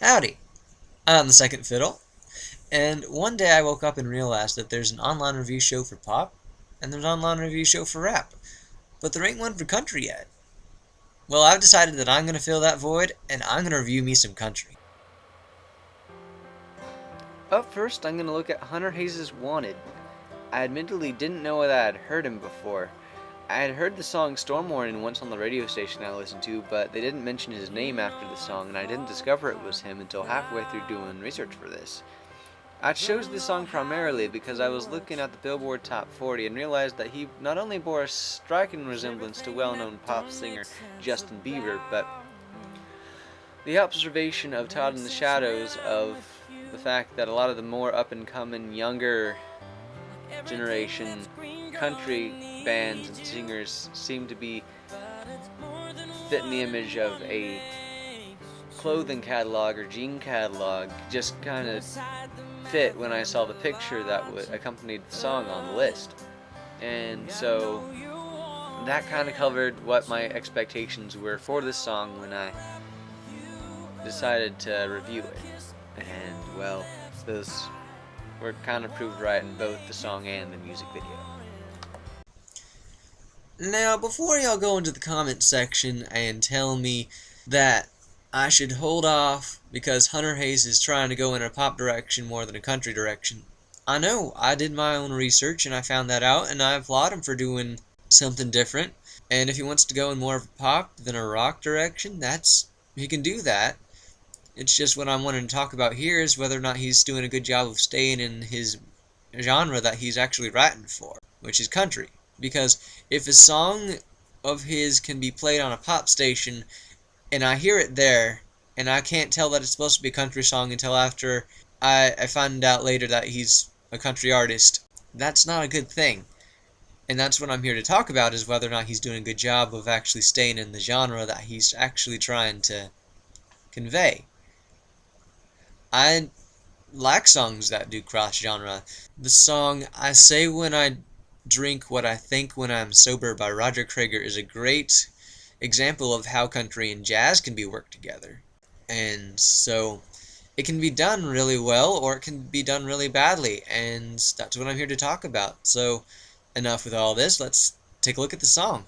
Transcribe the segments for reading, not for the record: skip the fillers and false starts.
Howdy, I'm the second Fiddle, and one day I woke up and realized that there's an online review show for pop, and there's an online review show for rap, but there ain't one for country yet. Well, I've decided that I'm going to fill that void, and I'm going to review me some country. Up first, I'm going to look at Hunter Hayes' Wanted. I admittedly didn't know that I had heard him before. I had heard the song Storm Warning once on the radio station I listened to, but they didn't mention his name after the song, and I didn't discover it was him until halfway through doing research for this. I chose this song primarily because I was looking at the Billboard Top 40 and realized that he not only bore a striking resemblance to well-known pop singer Justin Bieber, but the observation of Todd in the Shadows of the fact that a lot of the more up-and-coming, younger generation country bands and singers seem to be fitting the image of a clothing catalog or jean catalog just kind of fit when I saw the picture that would accompany the song on the list. And so that kind of covered what my expectations were for this song when I decided to review it. And well, those were kind of proved right in both the song and the music video. Now, before y'all go into the comment section and tell me that I should hold off because Hunter Hayes is trying to go in a pop direction more than a country direction, I know, I did my own research and I found that out, and I applaud him for doing something different. And if he wants to go in more of a pop than a rock direction, he can do that. It's just what I'm wanting to talk about here is whether or not he's doing a good job of staying in his genre that he's actually writing for, which is country. Because if a song of his can be played on a pop station, and I hear it there, and I can't tell that it's supposed to be a country song until after I find out later that he's a country artist, that's not a good thing. And that's what I'm here to talk about, is whether or not he's doing a good job of actually staying in the genre that he's actually trying to convey. I like songs that do cross-genre. The song I Say When I Drink What I Think When I'm Sober by Roger Creager is a great example of how country and jazz can be worked together. And so it can be done really well, or it can be done really badly, and that's what I'm here to talk about. So enough with all this, let's take a look at the song.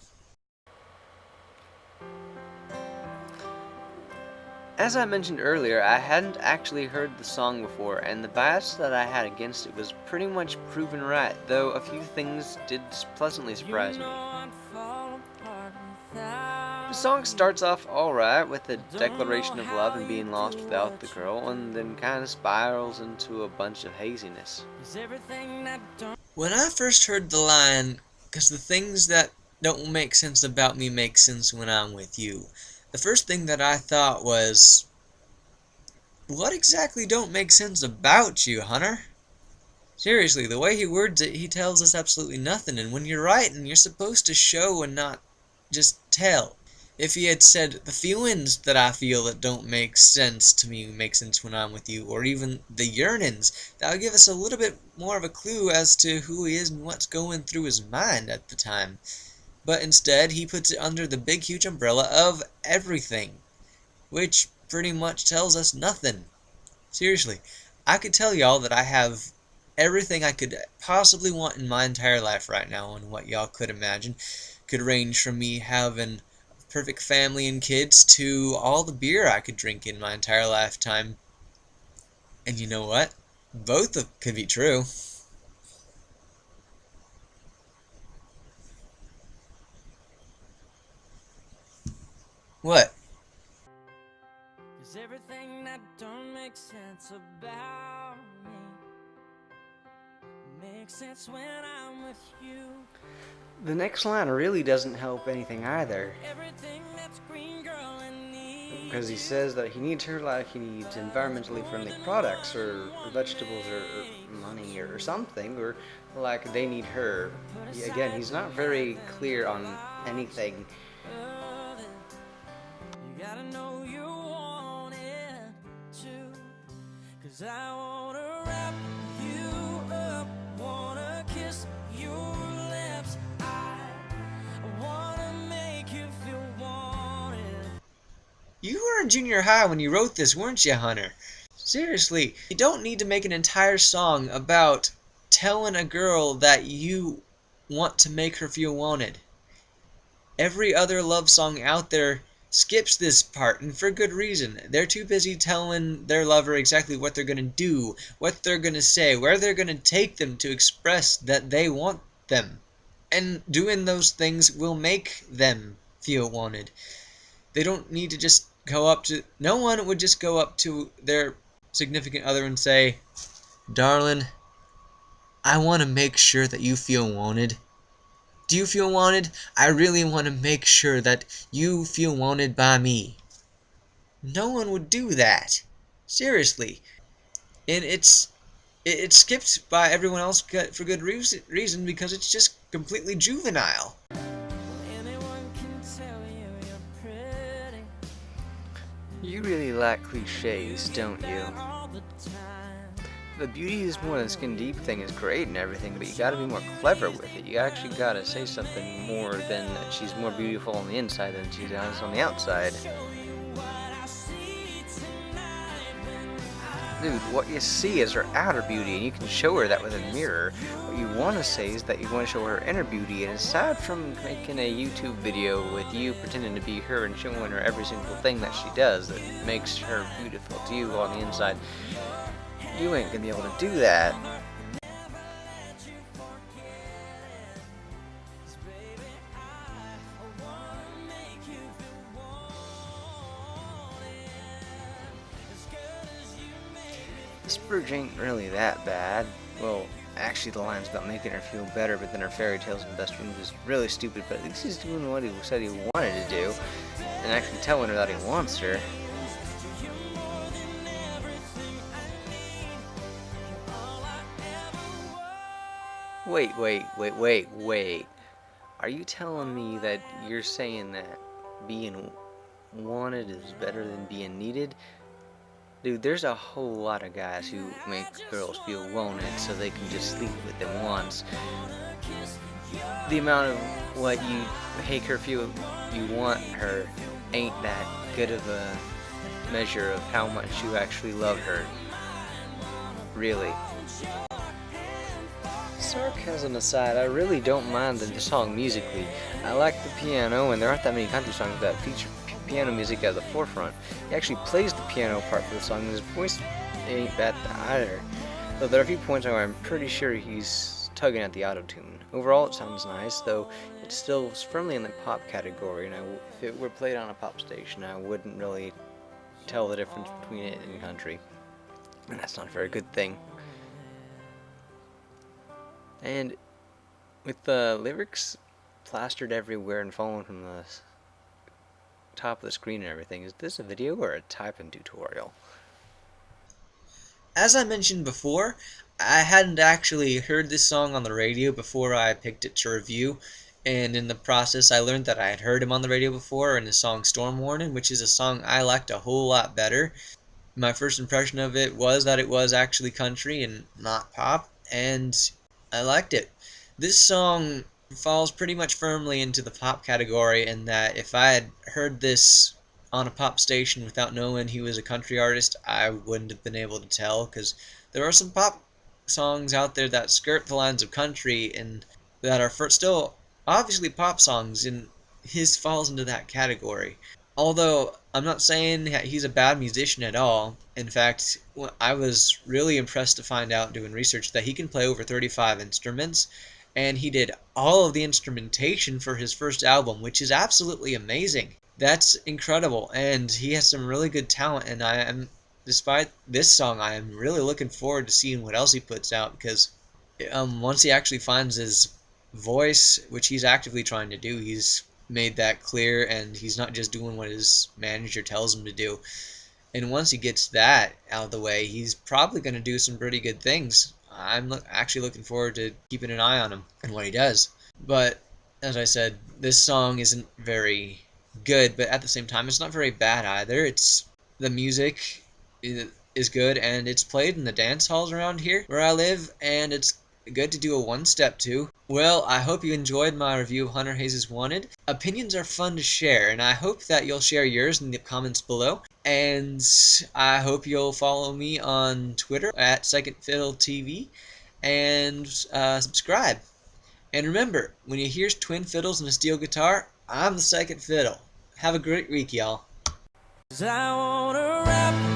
As I mentioned earlier, I hadn't actually heard the song before, and the bias that I had against it was pretty much proven right, though a few things did pleasantly surprise me. The song starts off alright with a declaration of love and being lost without the girl, and then kind of spirals into a bunch of haziness. When I first heard the line, "'cause the things that don't make sense about me make sense when I'm with you," the first thing that I thought was, what exactly don't make sense about you, Hunter? Seriously, the way he words it, he tells us absolutely nothing, and when you're writing, you're supposed to show and not just tell. If he had said, the feelings that I feel that don't make sense to me make sense when I'm with you, or even the yearnings, that would give us a little bit more of a clue as to who he is and what's going through his mind at the time. But instead, he puts it under the big huge umbrella of everything, which pretty much tells us nothing. Seriously, I could tell y'all that I have everything I could possibly want in my entire life right now, and what y'all could imagine could range from me having a perfect family and kids to all the beer I could drink in my entire lifetime. And you know what? Both could be true. What? Cause everything that don't make sense about me makes sense when I'm with you. The next line really doesn't help anything either, Everything that's green, girl, and needs because he says that he needs her like he needs environmentally friendly products or vegetables or money or something, or like they need her. Again, he's not very clear on anything. you gotta know you want it too. Cause I wanna wrap you up, wanna kiss your lips, I wanna make you feel wanted. You were in junior high when you wrote this, weren't you, Hunter? Seriously, you don't need to make an entire song about telling a girl that you want to make her feel wanted. Every other love song out there skips this part, and for good reason. They're too busy telling their lover exactly what they're gonna do, what they're gonna say, where they're gonna take them to express that they want them. And doing those things will make them feel wanted. They don't need to just go up to... No one would just go up to their significant other and say, "Darling, I want to make sure that you feel wanted. Do you feel wanted? I really want to make sure that you feel wanted by me." No one would do that. Seriously. And it's skipped by everyone else for good reason because it's just completely juvenile. Anyone can tell you you're pretty You really like cliches, don't you? all the time. The beauty is more than skin deep thing is great and everything, but you gotta be more clever with it. You actually gotta say something more than that she's more beautiful on the inside than she is on the outside. Dude, what you see is her outer beauty, and you can show her that with a mirror. What you want to say is that you want to show her inner beauty, and aside from making a YouTube video with you pretending to be her and showing her every single thing that she does that makes her beautiful to you on the inside, you ain't gonna be able to do that. The Spurge ain't really that bad. Well, actually the line's about making her feel better, but then her fairy tales and best friend is really stupid, but at least he's doing what he said he wanted to do, and actually telling her that he wants her. Wait. Are you telling me that you're saying that being wanted is better than being needed? Dude, there's a whole lot of guys who make girls feel wanted so they can just sleep with them once. The amount of what you make her feel you want her ain't that good of a measure of how much you actually love her. Really. Sarcasm aside, I really don't mind the song musically. I like the piano, and there aren't that many country songs that feature piano music at the forefront. He actually plays the piano part for the song, and his voice ain't bad either. Though there are a few points where I'm pretty sure he's tugging at the auto-tune. Overall, it sounds nice, though it's still firmly in the pop category, and if it were played on a pop station, I wouldn't really tell the difference between it and country. And that's not a very good thing. And with the lyrics plastered everywhere and falling from the top of the screen and everything, is this a video or a typing tutorial? As I mentioned before, I hadn't actually heard this song on the radio before I picked it to review, and in the process I learned that I had heard him on the radio before in the song Storm Warning, which is a song I liked a whole lot better. My first impression of it was that it was actually country and not pop, and I liked it. This song falls pretty much firmly into the pop category in that if I had heard this on a pop station without knowing he was a country artist, I wouldn't have been able to tell, because there are some pop songs out there that skirt the lines of country and that are still obviously pop songs, and his falls into that category. Although I'm not saying he's a bad musician at all. In fact, I was really impressed to find out doing research that he can play over 35 instruments, and he did all of the instrumentation for his first album, which is absolutely amazing. That's incredible, and he has some really good talent, and despite this song, I am really looking forward to seeing what else he puts out, because once he actually finds his voice, which he's actively trying to do, he's made that clear, and he's not just doing what his manager tells him to do. And once he gets that out of the way, he's probably going to do some pretty good things. I'm actually looking forward to keeping an eye on him and what he does. But as I said, this song isn't very good, but at the same time, it's not very bad either. The music is good, and it's played in the dance halls around here where I live, and it's Good to do a one-step too. Well, I hope you enjoyed my review of Hunter Hayes' Wanted. Opinions are fun to share, and I hope that you'll share yours in the comments below. And I hope you'll follow me on Twitter at Second Fiddle TV and subscribe. And remember, when you hear twin fiddles and a steel guitar, I'm the second fiddle. Have a great week, y'all. 'Cause I wanna wrap